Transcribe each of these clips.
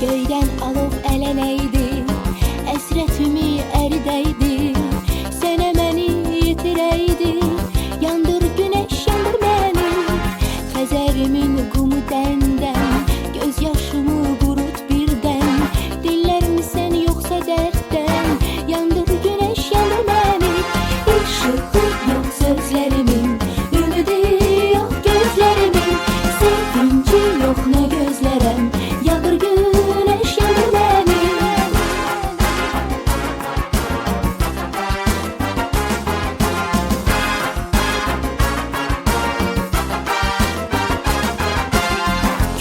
Göyden alov ələnəydi, əsrətimi əridəydi. Sənə məni yitirəydi, yandır günəş, yandır məni. Xəzərimin qumu dəndən, göz yaşımı qurut birdən. Dillərmisən yoxsa dərddən, yandır günəş, yandır məni. İşığı yox sözlərimin, ümidi yox gözlərimin. Sevinci yox nə gözlərəm, yandır günəş, yandır məni.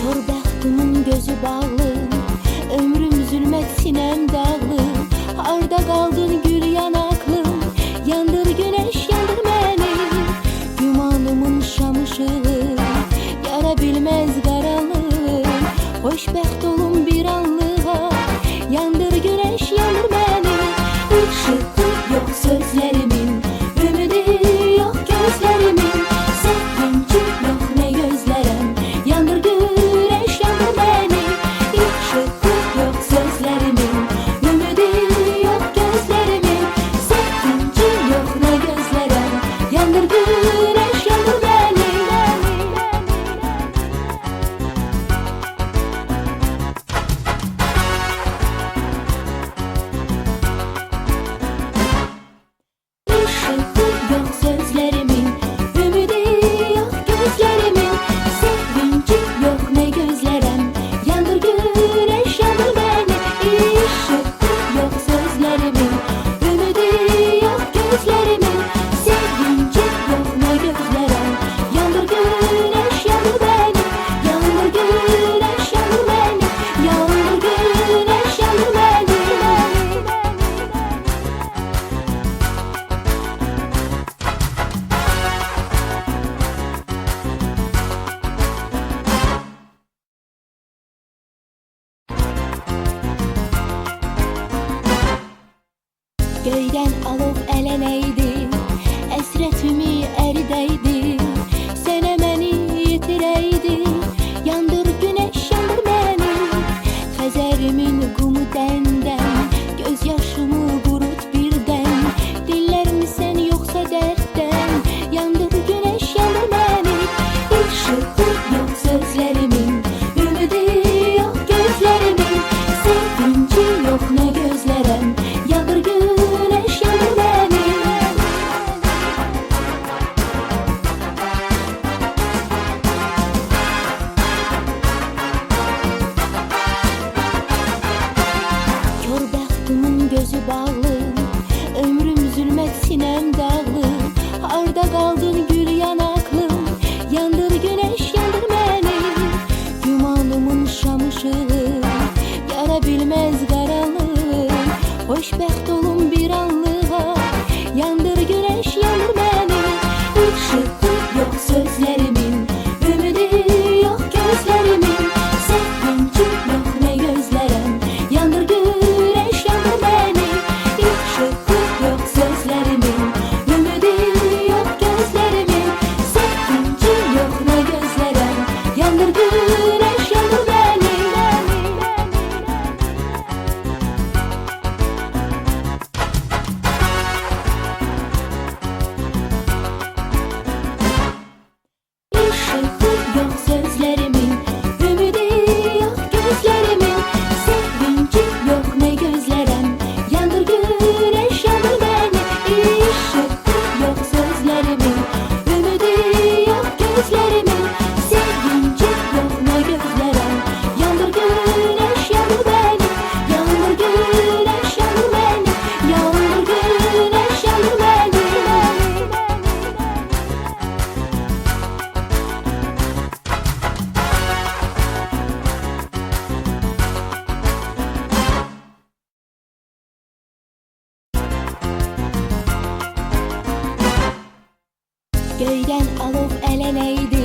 Kör bəxtimin gözü bağlı, ömrüm zülmət, sinəm dağlı. Harda qaldın gül yanaqlım, yandır günəş, yandır məni. Gümanımın şam ışığı, yara bilməz qaranlıq. Xoşbəxt olum bir anlığa, yandır günəş, yandır məni. İşığı yox sözlərimin, ümidi yox gözlərimin. Sevinci yox nə gözlərəm, yandır günəş, yandır məni. İşığı yox sözlərimin, ümidi yox gözlərimin. Sevinci yox nə gözlərəm, yandır günəş, yandır məni. İşığı yox sözlərimin, ümidi yox gözlərimin. Sevinci yox nə gözlərəm, yandır günəş, yandır məni. İşığı yox sözlərimin, ümidi yox gözlərimin. Sevinci yox nə gözlərəm, yandır günəş, yandır məni. Yandır günəş, yandır məni. Yandır günəş, yandır məni. Göydən alov ələnəydi, əsrətimi əridəydi. Sənə məni yitirəydi, yandır günəş, yandır məni. Xəzərimin qumu dəndən, göz yaşımı qurut birdən. Dillərmisən yoxsa dərddən, yandır günəş, yandır məni. İşığı yox sözlərimin, ümidi yox gözlərimin. Sevinci yox nə gözlərəm, yandır günəş, yandır məni. Kör bəxtimin gözü bağlı, ömrüm zülmət, sinəm dağlı. Harda qaldın gül yanaqlım, yandır günəş, yandır məni. Gümanımın şam ışığı, yara bilməz qaranlıq. Xoşbəxt olum bir anlığa, yandır günəş, yandır məni. İşığı yox sözlərimin, ümidi yox gözlərimin. Sevinci yox nə gözlərəm, yandır günəş, yandır məni. İşığı yox sözlərimin, ümidi yox gözlərimin. Sevinci yox nə gözlərəm, yandır günəş, yandır məni. İşığı yox sözlərimin, ümidi yox gözlərimin. Sevinci yox nə gözlərəm, yandır günəş, yandır məni. İşığı yox sözlərimin, ümidi yox gözlərimin. Sevinci yox nə gözlərəm, yandır günəş, yandır məni. Yandır günəş, yandır məni. Yandır günəş, yandır məni. Göydən alov ələnəydi,